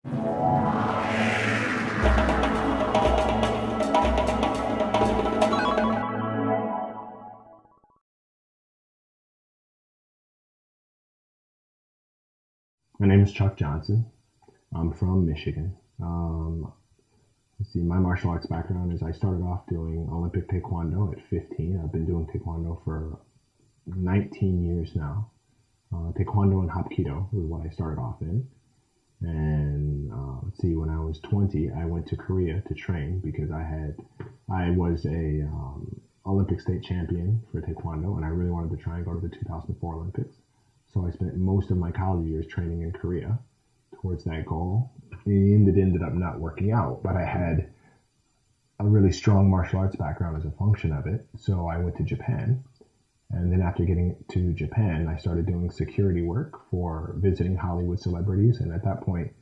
My name is Chuck Johnson. I'm from Michigan. Let's see, my martial arts background is I started off doing Olympic Taekwondo at 15. I've been doing Taekwondo for 19 years now. Taekwondo and Hapkido is what I started off in. And let's see, when I was 20, I went to Korea to train because I was a Olympic state champion for Taekwondo, and I really wanted to try and go to the 2004 Olympics. So I spent most of my college years training in Korea towards that goal. And it ended up not working out, but I had a really strong martial arts background as a function of it. So I went to Japan. And then after getting to Japan, I started doing security work for visiting Hollywood celebrities. And at that point,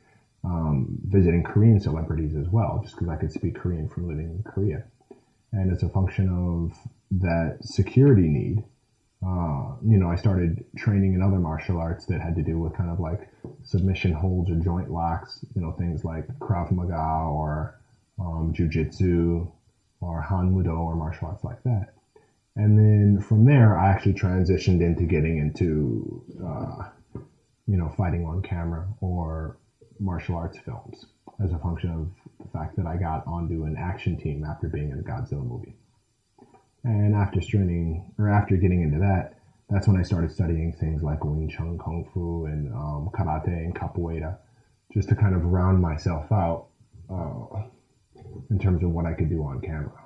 visiting Korean celebrities as well, just because I could speak Korean from living in Korea. And as a function of that security need, I started training in other martial arts that had to do with kind of like submission holds or joint locks, things like Krav Maga or Jiu-Jitsu or Han Mudo or martial arts like that. And then from there, I actually transitioned into getting into, fighting on camera or martial arts films as a function of the fact that I got onto an action team after being in a Godzilla movie. And after getting into that, that's when I started studying things like Wing Chun Kung Fu and Karate and Capoeira, just to kind of round myself out in terms of what I could do on camera.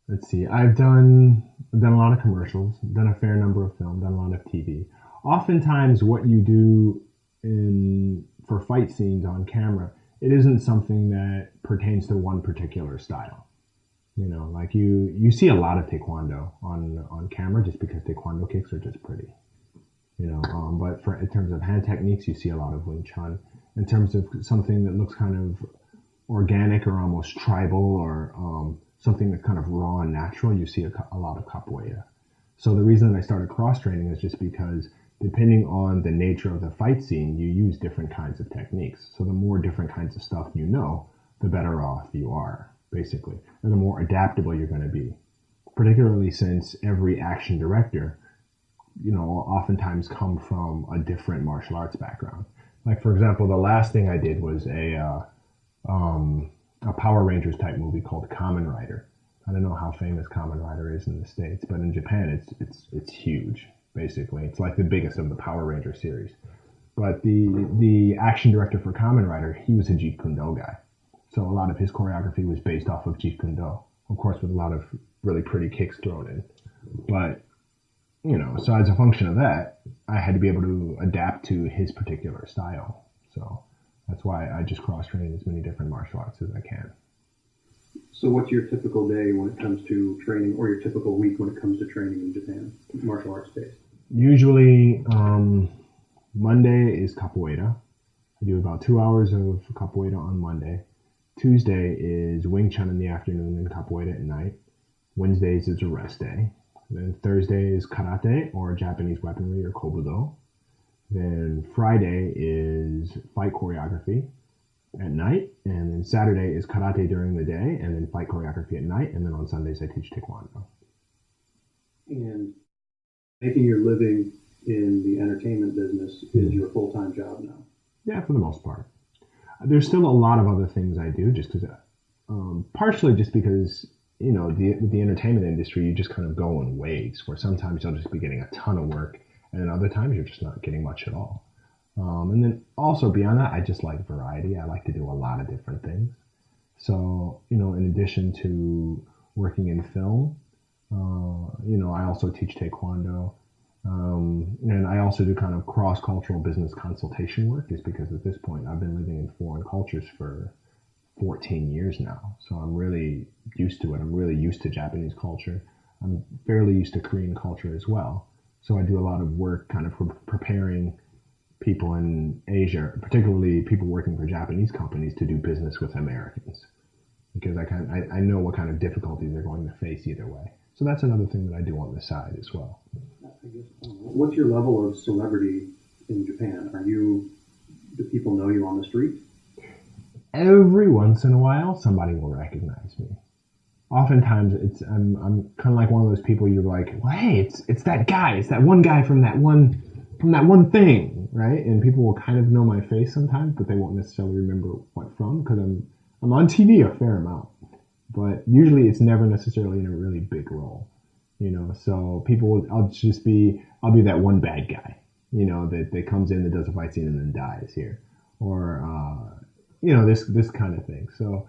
Let's see, I've done a lot of commercials, done a fair number of film, done a lot of TV. Oftentimes what you do for fight scenes on camera, it isn't something that pertains to one particular style. Like you see a lot of Taekwondo on camera just because Taekwondo kicks are just pretty. But in terms of hand techniques, you see a lot of Wing Chun. In terms of something that looks kind of organic or almost tribal or something that's kind of raw and natural, you see a lot of Capoeira. So the reason that I started cross-training is just because depending on the nature of the fight scene, you use different kinds of techniques. So the more different kinds of stuff you know, the better off you are, basically. And the more adaptable you're going to be. Particularly since every action director, oftentimes come from a different martial arts background. Like, for example, the last thing I did was a Power Rangers type movie called Kamen Rider. I don't know how famous Kamen Rider is in the States, but in Japan it's huge, basically. It's like the biggest of the Power Ranger series. But the action director for Kamen Rider, he was a Jeet Kune Do guy. So a lot of his choreography was based off of Jeet Kune Do, of course with a lot of really pretty kicks thrown in. But, so as a function of that, I had to be able to adapt to his particular style. So that's why I just cross-train as many different martial arts as I can. So what's your typical day when it comes to training, or your typical week when it comes to training in Japan, martial arts based? Usually, Monday is Capoeira. I do about 2 hours of Capoeira on Monday. Tuesday is Wing Chun in the afternoon and Capoeira at night. Wednesdays is a rest day. Then Thursday is Karate or Japanese weaponry or Kobudo. Then Friday is fight choreography at night. And then Saturday is Karate during the day and then fight choreography at night. And then on Sundays I teach Taekwondo. And making your living in the entertainment business is your full-time job now? Yeah, for the most part. There's still a lot of other things I do just because, partially just because, the entertainment industry, you just kind of go in waves where sometimes you'll just be getting a ton of work and then other times you're just not getting much at all. And then also beyond that, I just like variety. I like to do a lot of different things. So, in addition to working in film, I also teach Taekwondo. And I also do kind of cross-cultural business consultation work just because at this point I've been living in foreign cultures for 14 years now. So I'm really used to it. I'm really used to Japanese culture. I'm fairly used to Korean culture as well. So I do a lot of work kind of preparing people in Asia, particularly people working for Japanese companies, to do business with Americans. Because I know what kind of difficulties they're going to face either way. So that's another thing that I do on the side as well. I guess, what's your level of celebrity in Japan? Are you Do people know you on the street? Every once in a while, somebody will recognize me. Oftentimes, I'm kind of like one of those people you're like, well, hey, it's that guy, it's that one guy from that one thing, right? And people will kind of know my face sometimes, but they won't necessarily remember what from, because I'm on TV a fair amount, but usually it's never necessarily in a really big role, So I'll be that one bad guy, that comes in, that does a fight scene and then dies here, or this kind of thing. So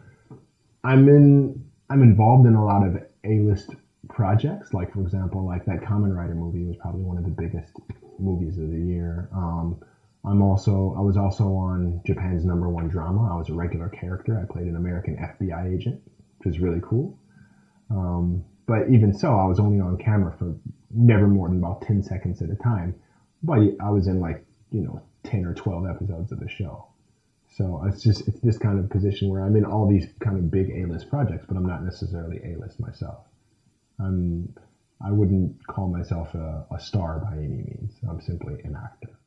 I'm involved in a lot of A-list projects, like for example, like that Kamen Rider movie was probably one of the biggest movies of the year. I was also on Japan's #1 drama. I was a regular character. I played an American FBI agent, which is really cool. But even so, I was only on camera for never more than about 10 seconds at a time. But I was in 10 or 12 episodes of the show. So it's this kind of position where I'm in all these kind of big A-list projects, but I'm not necessarily A-list myself. I wouldn't call myself a star by any means. I'm simply an actor.